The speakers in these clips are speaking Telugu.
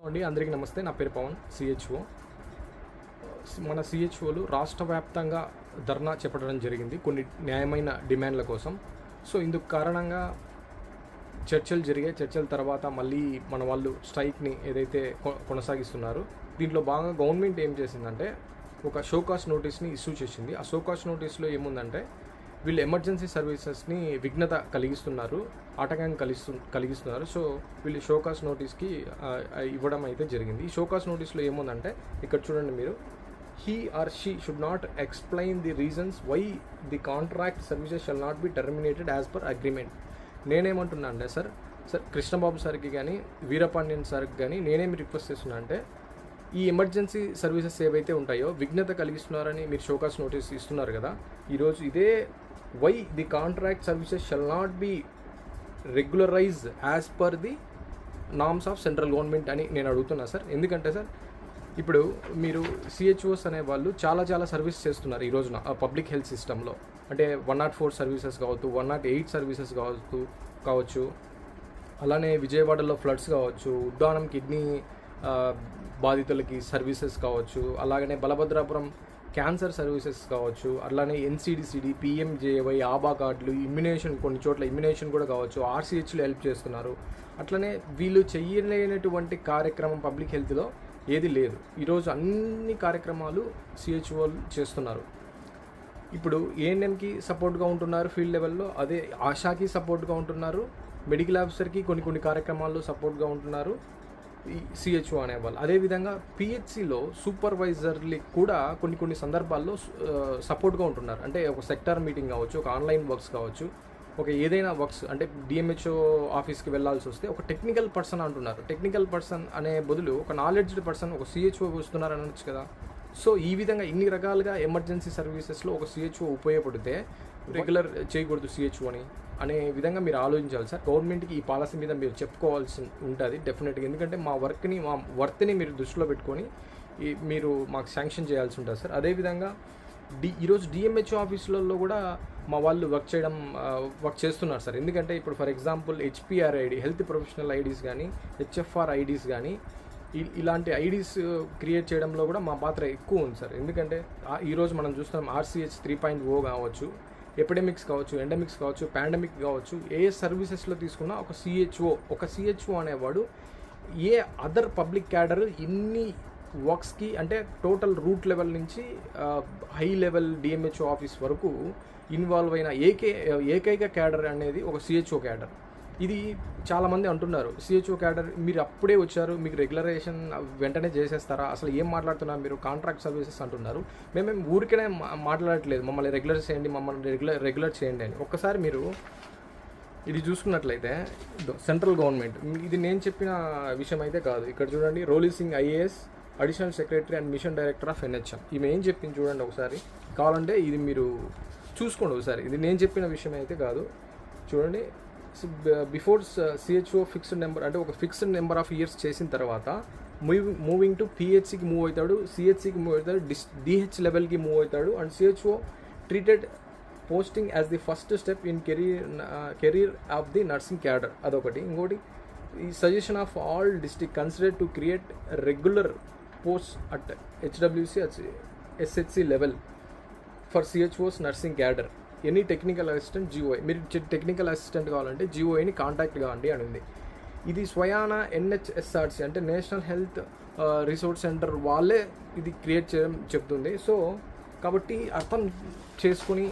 అండి అందరికీ నమస్తే. నా పేరు పవన్, సిహెచ్ఓ. మన సిహెచ్ఓలు రాష్ట్ర వ్యాప్తంగా ధర్నా చేపట్టడం జరిగింది కొన్ని న్యాయమైన డిమాండ్ల కోసం. సో ఇందుకు కారణంగా చర్చలు జరిగాయి. చర్చల తర్వాత మళ్ళీ మన వాళ్ళు స్ట్రైక్ని ఏదైతే కొనసాగిస్తున్నారో దీంట్లో భాగంగా గవర్నమెంట్ ఏం చేసిందంటే ఒక షోకాస్ నోటీస్ని ఇష్యూ చేసింది. ఆ షోకాస్ నోటీస్లో ఏముందంటే వీళ్ళు ఎమర్జెన్సీ సర్వీసెస్ని విఘ్నత కలిగిస్తున్నారు, ఆటంకం కలిగిస్తున్నారు. సో వీళ్ళు షోకాస్ నోటీస్కి ఇవ్వడం అయితే జరిగింది. ఈ షోకాస్ నోటీస్లో ఏముందంటే ఇక్కడ చూడండి మీరు, he or she should not explain the reasons why the contract services shall not be terminated as per agreement. నేనేమంటున్నా అంటే సార్ కృష్ణబాబు సార్కి కానీ వీరపాండ్యన్ సార్కి కానీ నేనేమి రిక్వెస్ట్ చేస్తున్నా అంటే ఈ ఎమర్జెన్సీ సర్వీసెస్ ఏవైతే ఉంటాయో విఘ్నత కలిగిస్తున్నారని మీరు షోకాస్ నోటీస్ ఇస్తున్నారు కదా, ఈరోజు ఇదే why the contract services shall not be regularise as per the norms of central government అని నేను అడుగుతున్నా సార్. ఎందుకంటే సార్ ఇప్పుడు మీరు సిహెచ్ఓస్ అనే వాళ్ళు చాలా సర్వీస్ చేస్తున్నారు ఈ రోజున పబ్లిక్ హెల్త్ సిస్టంలో. అంటే 104 సర్వీసెస్ కావచ్చు, 108 సర్వీసెస్ కావచ్చు, అలానే విజయవాడలో ఫ్లడ్స్ కావచ్చు, ఉద్దానం కిడ్నీ బాధితులకి సర్వీసెస్ కావచ్చు, అలాగనే బలభద్రాపురం క్యాన్సర్ సర్వీసెస్ కావచ్చు, అలానే ఎన్సిడిసిడి, పిఎంజేవై, ఆబా కార్డులు, ఇమ్యునేషన్, కొన్ని చోట్ల ఇమ్యునేషన్ కూడా కావచ్చు, ఆర్సిహెచ్లు హెల్ప్ చేస్తున్నారు. అట్లనే వీళ్ళు చేయలేనటువంటి కార్యక్రమం పబ్లిక్ హెల్త్లో ఏది లేదు. ఈరోజు అన్ని కార్యక్రమాలు సిహెచ్ఓలు చేస్తున్నారు. ఇప్పుడు ఏఎన్ఎంకి సపోర్ట్గా ఉంటున్నారు ఫీల్డ్ లెవెల్లో, అదే ఆశాకి సపోర్ట్గా ఉంటున్నారు, మెడికల్ ఆఫీసర్కి కొన్ని కార్యక్రమాల్లో సపోర్ట్గా ఉంటున్నారు ఈ సిహెచ్ఓ అనేవాళ్ళు. అదేవిధంగా పిహెచ్సిలో సూపర్వైజర్లకి కూడా కొన్ని సందర్భాల్లో సపోర్ట్గా ఉంటున్నారు. అంటే ఒక సెక్టార్ మీటింగ్ కావచ్చు, ఒక ఆన్లైన్ వర్క్స్ కావచ్చు, ఒక ఏదైనా వర్క్స్ అంటే డిఎంహెచ్ఓ ఆఫీస్కి వెళ్ళాల్సి వస్తే ఒక టెక్నికల్ పర్సన్ అంటున్నారు. టెక్నికల్ పర్సన్ అనే బదులు ఒక నాలెడ్జ్డ్ పర్సన్, ఒక సిహెచ్ఓ వస్తున్నారు అనొచ్చు కదా. సో ఈ విధంగా ఇన్ని రకాలుగా ఎమర్జెన్సీ సర్వీసెస్లో ఒక సిహెచ్ఓ ఉపయోగపడితే రెగ్యులర్ చేయకూడదు సిహెచ్ఓ అనే విధంగా మీరు ఆలోచించాలి సార్. గవర్నమెంట్కి ఈ పాలసీ మీద మీరు చెప్పుకోవాల్సి ఉంటుంది డెఫినెట్గా. ఎందుకంటే మా వర్త్ని మీరు దృష్టిలో పెట్టుకొని మీరు మాకు శాంక్షన్ చేయాల్సి ఉంటుంది సార్. అదేవిధంగా ఈరోజు డిఎంహెచ్ఓ ఆఫీసులలో కూడా మా వాళ్ళు వర్క్ చేస్తున్నారు సార్. ఎందుకంటే ఇప్పుడు for example HPR ID, health professional IDs కానీ, హెచ్ఎఫ్ఆర్ ఐడీస్ కానీ, ఇలాంటి ఐడీస్ క్రియేట్ చేయడంలో కూడా మా పాత్ర ఎక్కువ ఉంది సార్. ఎందుకంటే ఈరోజు మనం చూస్తున్నాం ఆర్సిహెచ్ 3.0 కావచ్చు, ఎపిడెమిక్స్ కావచ్చు, ఎండమిక్స్ కావచ్చు, పాండమిక్ కావచ్చు, ఏ సర్వీసెస్లో తీసుకున్నా ఒక సిహెచ్ఓ అనేవాడు ఏ అదర్ పబ్లిక్ క్యాడర్ ఇన్ని వర్క్స్కి అంటే టోటల్ రూట్ లెవెల్ నుంచి హై లెవెల్ డిఎంహెచ్ఓ ఆఫీస్ వరకు ఇన్వాల్వ్ అయిన ఏకైక క్యాడర్ అనేది ఒక సిహెచ్ఓ క్యాడర్. ఇది చాలామంది అంటున్నారు, సిహెచ్ఓ క్యాడర్ మీరు అప్పుడే వచ్చారు, మీకు రెగ్యులరైజేషన్ వెంటనే చేసేస్తారా, అసలు ఏం మాట్లాడుతున్నారు మీరు, కాంట్రాక్ట్ సర్వీసెస్ అంటున్నారు. మేమేం ఊరికనే మాట్లాడట్లేదు మమ్మల్ని రెగ్యులర్ చేయండి, మమ్మల్ని రెగ్యులర్ చేయండి అని. ఒక్కసారి మీరు ఇది చూసుకున్నట్లయితే సెంట్రల్ గవర్నమెంట్, ఇది నేను చెప్పిన విషయం అయితే కాదు. ఇక్కడ చూడండి, Roli Singh IAS, additional secretary and mission director of NHM, ఈమె ఏం చెప్పింది చూడండి ఒకసారి. కావాలంటే ఇది మీరు చూసుకోండి ఒకసారి, ఇది నేను చెప్పిన విషయం అయితే కాదు. చూడండి, బిఫోర్ సిహెచ్ఓ ఫిక్స్డ్ నెంబర్ అంటే ఒక ఫిక్స్డ్ నెంబర్ ఆఫ్ ఇయర్స్ చేసిన తర్వాత మూవింగ్ టు పిహెచ్సికి మూవ్ అవుతాడు, సిహెచ్సికి మూవ్ అవుతాడు, డిహెచ్ లెవెల్కి మూవ్ అవుతాడు. And CHO treated posting as the first step in career of the nursing cadre, అదొకటి. ఇంకోటి, ఈ suggestion of all district consider to create regular post at HWC SHC level for CHOs nursing cadre, any technical assistant GOI. మీరు టెక్నికల్ అసిస్టెంట్ కావాలంటే జిఓఐని కాంటాక్ట్ కావండి అనింది. ఇది స్వయాన ఎన్హెచ్ఎస్ఆర్సి అంటే నేషనల్ హెల్త్ రిసోర్స్ సెంటర్ వాళ్ళే ఇది క్రియేట్ చేయడం చెప్తుంది. సో కాబట్టి అర్థం చేసుకుని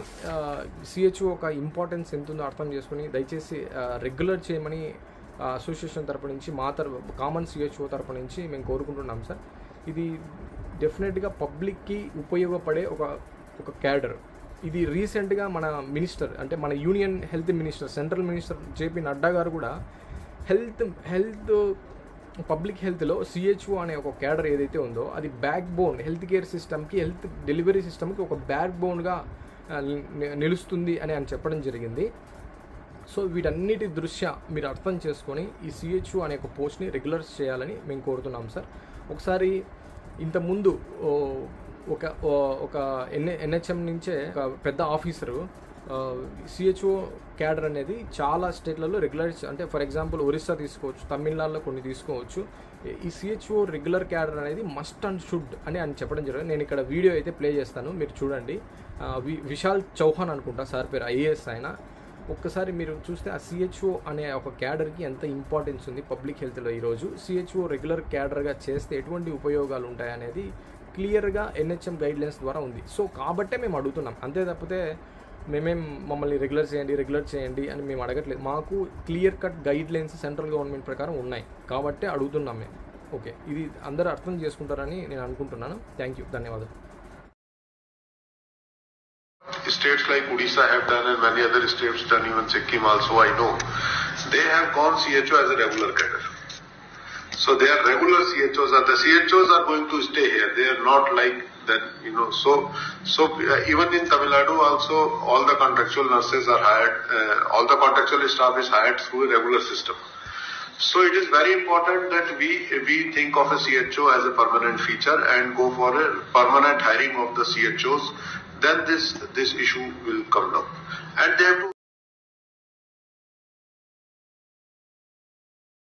సిహెచ్ఓ ఒక ఇంపార్టెన్స్ ఎంత ఉందో అర్థం చేసుకుని దయచేసి రెగ్యులర్ చేయమని అసోసియేషన్ తరపు నుంచి కామన్ సిహెచ్ఓ తరపు నుంచి మేము కోరుకుంటున్నాం సార్. ఇది డెఫినెట్గా పబ్లిక్కి ఉపయోగపడే ఒక క్యాడర్. ఇది రీసెంట్గా మన మినిస్టర్ అంటే మన union health minister, central minister JP Nadda గారు కూడా హెల్త్ పబ్లిక్ హెల్త్లో సిహెచ్ఓ అనే ఒక క్యాడర్ ఏదైతే ఉందో అది బ్యాక్ బోన్, హెల్త్ కేర్ సిస్టమ్కి, హెల్త్ డెలివరీ సిస్టమ్కి ఒక బ్యాక్ బోన్గా నిలుస్తుంది అని ఆయన చెప్పడం జరిగింది. సో వీటన్నిటి దృష్ట్యా మీరు అర్థం చేసుకొని ఈ సిహెచ్ఓ అనే ఒక పోస్ట్ని రెగ్యులర్ చేయాలని మేము కోరుతున్నాం సార్. ఒకసారి ఇంతకుముందు ఒక ఎన్హెచ్ఎం నుంచే ఒక పెద్ద ఆఫీసరు సిహెచ్ఓ క్యాడర్ అనేది చాలా స్టేట్లలో రెగ్యులర్, అంటే ఫర్ ఎగ్జాంపుల్ ఒరిస్సా తీసుకోవచ్చు, తమిళనాడులో కొన్ని తీసుకోవచ్చు, ఈ సిహెచ్ఓ రెగ్యులర్ క్యాడర్ అనేది మస్ట్ అండ్ షుడ్ అని ఆయన చెప్పడం జరిగింది. నేను ఇక్కడ వీడియో అయితే ప్లే చేస్తాను, మీరు చూడండి. విశాల్ చౌహాన్ అనుకుంటా సార్ పేరు, ఐఏఎస్ ఆయన. ఒక్కసారి మీరు చూస్తే ఆ సిహెచ్ఓ అనే ఒక క్యాడర్కి ఎంత ఇంపార్టెన్స్ ఉంది పబ్లిక్ హెల్త్లో. ఈరోజు సిహెచ్ఓ రెగ్యులర్ క్యాడర్గా చేస్తే ఎటువంటి ఉపయోగాలు ఉంటాయనేది క్లియర్గా ఎన్హెచ్ఎం గైడ్లైన్స్ ద్వారా ఉంది. సో కాబట్టే మేము అడుగుతున్నాం, అంతే తప్పితే మమ్మల్ని రెగ్యులర్ చేయండి అని మేము అడగట్లేదు. మాకు clear cut guidelines central government ప్రకారం ఉన్నాయి కాబట్టే అడుగుతున్నాం మేము. ఓకే, ఇది అందరూ అర్థం చేసుకుంటారని నేను అనుకుంటున్నాను. థ్యాంక్ యూ, ధన్యవాదాలు. States like Odisha have done and many other states done, even Sikkim also I know. They have gone CHO as a regular cadre. So they are regular CHOs and the CHOs are going to stay here. They are not like that, So even in Tamil Nadu also all the contractual nurses are hired, all the contractual staff is hired through a regular system. So it is very important that we think of a CHO as a permanent feature and go for a permanent hiring of the CHOs. Then this issue will come down, and they have to